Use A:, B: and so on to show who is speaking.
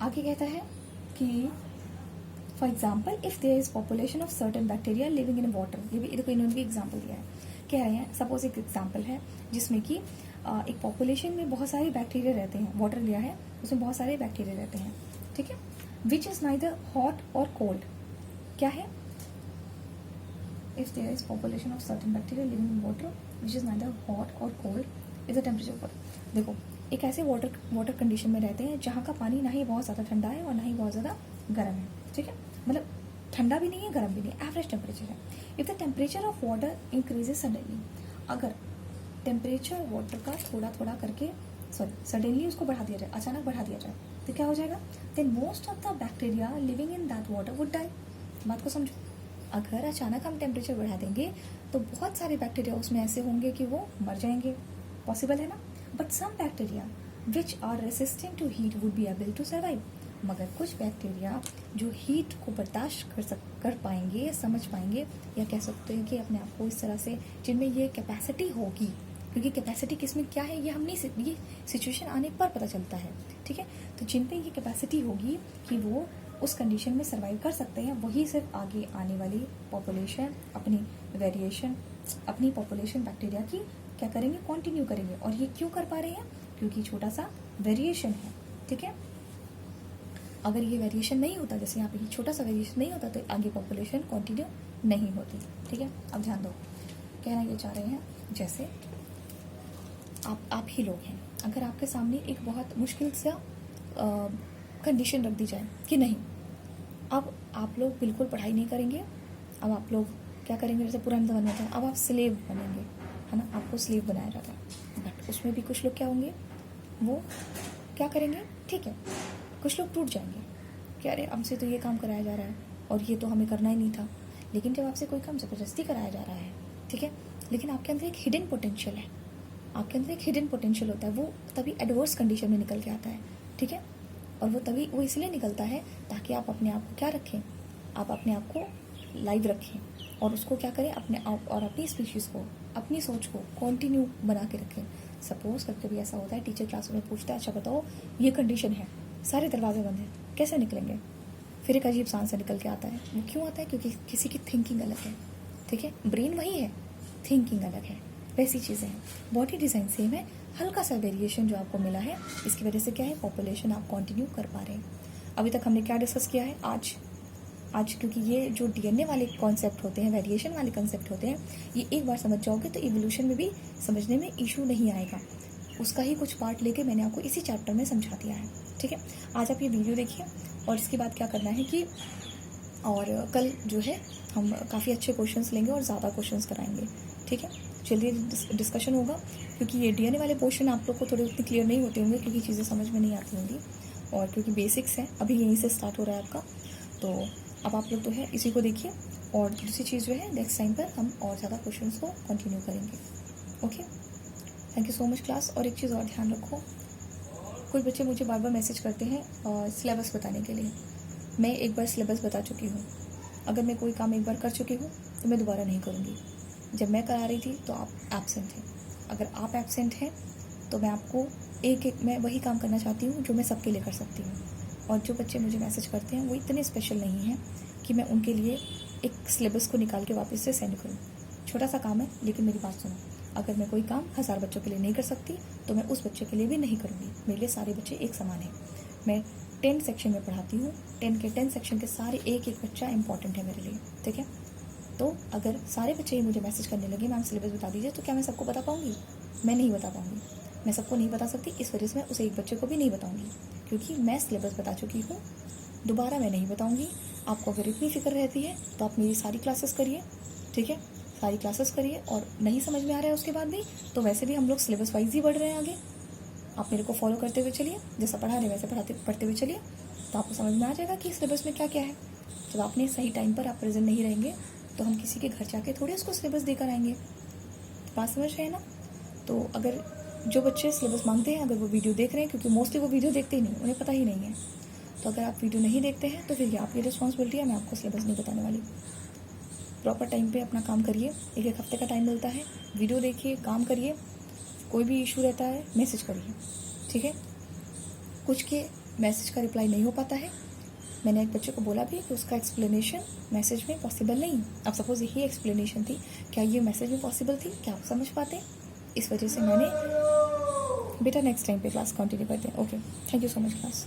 A: आगे कहता है कि for example if there is population of certain bacteria living in water, ये भी देखो इन्होंने भी एग्जाम्पल दिया है। कह रहे हैं सपोज एक एग्जाम्पल है जिसमें कि एक पॉपुलेशन में बहुत सारे बैक्टीरिया रहते हैं, वाटर लिया है उसमें बहुत सारे बैक्टीरिया रहते हैं, ठीक है, विच इज नाइदर हॉट और कोल्ड। क्या है? If there is population of certain bacteria living in water which is neither hot और cold is the temperature of. देखो एक ऐसे वाटर कंडीशन में रहते हैं जहाँ का पानी ना ही बहुत ज़्यादा ठंडा है और ना ही बहुत ज़्यादा गर्म है, ठीक है, मतलब ठंडा भी नहीं है गर्म भी नहीं है, एवरेज टेम्परेचर है। If the temperature of water increases suddenly, अगर टेम्परेचर वाटर का थोड़ा थोड़ा करके सडनली उसको बढ़ा दिया जाए, अचानक बढ़ा दिया जाए, तो क्या हो जाएगा? Then most of the bacteria living in that water would die. बात को समझो, अगर अचानक हम टेम्परेचर बढ़ा देंगे तो बहुत सारे बैक्टीरिया उसमें ऐसे होंगे कि वो मर जाएंगे, पॉसिबल है ना। But some bacteria which are resistant to heat would be able to survive, मगर कुछ बैक्टीरिया जो हीट को बर्दाश्त कर पाएंगे, समझ पाएंगे, या कह सकते हैं कि अपने आप को इस तरह से, जिनमें ये कैपेसिटी होगी, क्योंकि कैपेसिटी किसमें क्या है ये हमने ये सिचुएशन आने पर पता चलता है, ठीक है, तो जिन पे ये कैपेसिटी होगी कि वो उस कंडीशन में सर्वाइव कर सकते हैं, वही सिर्फ आगे आने वाली पॉपुलेशन अपनी पॉपुलेशन बैक्टीरिया की क्या करेंगे, कंटिन्यू करेंगे। और ये क्यों कर पा रहे हैं? क्योंकि छोटा सा वेरिएशन है, ठीक है। अगर ये वेरिएशन नहीं होता, जैसे यहाँ पे छोटा सा वेरिएशन नहीं होता, तो आगे पॉपुलेशन कंटिन्यू नहीं होती, ठीक है। अब ध्यान दो, कहना ये चाह रहे हैं जैसे आप ही लोग हैं, अगर आपके सामने एक बहुत मुश्किल सा कंडीशन रख दी जाए कि नहीं, अब आप लोग बिल्कुल पढ़ाई नहीं करेंगे, अब आप लोग क्या करेंगे, जैसे पुराने ज़माने में था, अब आप स्लेव बनेंगे, है ना, आपको स्लेव बनाया जाता है। बट उसमें भी कुछ लोग क्या होंगे, वो क्या करेंगे, ठीक है, कुछ लोग टूट जाएंगे कि अरे हमसे तो ये काम कराया जा रहा है और ये तो हमें करना ही नहीं था। लेकिन जब आपसे कोई काम ज़बरदस्ती कराया जा रहा है, ठीक है, लेकिन आपके अंदर एक हिडन पोटेंशियल है, आपके अंदर एक हिडन पोटेंशियल होता है, वो तभी एडवर्स कंडीशन में निकल के आता है, ठीक है। और वो इसलिए निकलता है ताकि आप अपने आप को क्या रखें, आप अपने आप को लाइव रखें और उसको क्या करें, अपने आप और अपनी स्पीशीज़ को, अपनी सोच को कंटिन्यू बना के रखें। सपोज कभी कभी ऐसा होता है, टीचर क्लास में पूछता है, अच्छा बताओ ये कंडीशन है, सारे दरवाजे बंद हैं, कैसे निकलेंगे? फिर एक अजीब सा आंसर निकल के आता है। वो क्यों आता है? क्योंकि किसी की थिंकिंग अलग है, ठीक है, ब्रेन वही है, थिंकिंग अलग है, वैसी चीज़ें हैं। बॉडी डिज़ाइन सेम है, हल्का सा वेरिएशन जो आपको मिला है, इसकी वजह से क्या है, पॉपुलेशन आप कंटिन्यू कर पा रहे हैं। अभी तक हमने क्या डिस्कस किया है आज क्योंकि ये जो डीएनए वाले कॉन्सेप्ट होते हैं, वेरिएशन वाले कॉन्सेप्ट होते हैं, ये एक बार समझ जाओगे तो इवोल्यूशन में भी समझने में इशू नहीं आएगा। उसका ही कुछ पार्ट लेके मैंने आपको इसी चैप्टर में समझा दिया है, ठीक है। आज आप ये वीडियो देखिए और इसके बाद क्या करना है कि, और कल जो है हम काफ़ी अच्छे क्वेश्चंस लेंगे और ज़्यादा क्वेश्चंस कराएंगे, ठीक है। जल्दी डिस्कशन होगा, क्योंकि ये डीएनए वाले पोर्शन आप लोग को थोड़े उतने क्लियर नहीं होते होंगे, क्योंकि चीज़ें समझ में नहीं आती होंगी, और क्योंकि बेसिक्स हैं, अभी यहीं से स्टार्ट हो रहा है आपका। तो अब आप लोग तो है इसी को देखिए, और दूसरी चीज़ जो है नेक्स्ट टाइम पर हम और ज़्यादा क्वेश्चंस को कंटिन्यू करेंगे। Okay, thank you so much class. और एक चीज़ और ध्यान रखो, कुछ बच्चे मुझे बार बार मैसेज करते हैं सिलेबस बताने के लिए। मैं एक बार सिलेबस बता चुकी हूँ, अगर मैं कोई काम एक बार कर चुकी हूँ तो मैं दोबारा नहीं करूँगी। जब मैं करा रही थी तो आप एब्सेंट थे, अगर आप एब्सेंट हैं तो मैं आपको मैं वही काम करना चाहती हूँ जो मैं सबके लिए कर सकती हूँ। और जो बच्चे मुझे मैसेज करते हैं वो इतने स्पेशल नहीं हैं कि मैं उनके लिए एक सिलेबस को निकाल के वापस से सेंड करूँ। छोटा सा काम है, लेकिन मेरी बात सुनो, अगर मैं कोई काम 1000 बच्चों के लिए नहीं कर सकती तो मैं उस बच्चे के लिए भी नहीं करूँगी। मेरे लिए सारे बच्चे एक समान हैं। मैं 10 सेक्शन में पढ़ाती हूँ, 10 सेक्शन के सारे एक बच्चा इंपॉर्टेंट है मेरे लिए, ठीक है। तो अगर सारे बच्चे ही मुझे मैसेज करने लगे मैम सिलेबस बता दीजिए, तो क्या मैं सबको बता पाऊँगी? मैं नहीं बता पाऊँगी, मैं सबको नहीं बता सकती। इस वजह से मैं उसे एक बच्चे को भी नहीं बताऊँगी, क्योंकि मैं सिलेबस बता चुकी हूँ, दोबारा मैं नहीं बताऊँगी। आपको अगर इतनी फिक्र रहती है तो आप मेरी सारी क्लासेस करिए, ठीक है, सारी क्लासेस करिए। और नहीं समझ में आ रहा है उसके बाद भी, तो वैसे भी हम लोग सिलेबस वाइज ही बढ़ रहे हैं आगे। आप मेरे को फॉलो करते हुए चलिए, जैसा पढ़ा रहे वैसे पढ़ते हुए चलिए, तो आपको समझ में आ जाएगा कि सिलेबस में क्या क्या है। जब आपने सही टाइम पर आप प्रेजेंट नहीं रहेंगे तो हम किसी के घर जाके थोड़े उसको सिलेबस देकर आएंगे। बात समझ रहे हैं ना? तो अगर जो बच्चे सिलेबस मांगते हैं, अगर वो वीडियो देख रहे हैं, क्योंकि मोस्टली वो वीडियो देखते ही नहीं, उन्हें पता ही नहीं है, तो अगर आप वीडियो नहीं देखते हैं तो फिर ये आपकी रिस्पॉन्सिबिलिटी है, मैं आपको सिलेबस नहीं बताने वाली। प्रॉपर टाइम पे अपना काम करिए, एक हफ्ते का टाइम मिलता है, वीडियो देखिए, काम करिए। कोई भी इशू रहता है मैसेज करिए, ठीक है। कुछ के मैसेज का रिप्लाई नहीं हो पाता है। मैंने एक बच्चे को बोला भी कि उसका एक्सप्लेनेशन मैसेज में पॉसिबल नहीं। अब सपोज यही एक्सप्लेनेशन थी, क्या ये मैसेज में पॉसिबल थी, क्या आप समझ पाते? इस वजह से मैंने बेटा नेक्स्ट टाइम पे क्लास कंटिन्यू करते हैं। Okay, thank you so much class.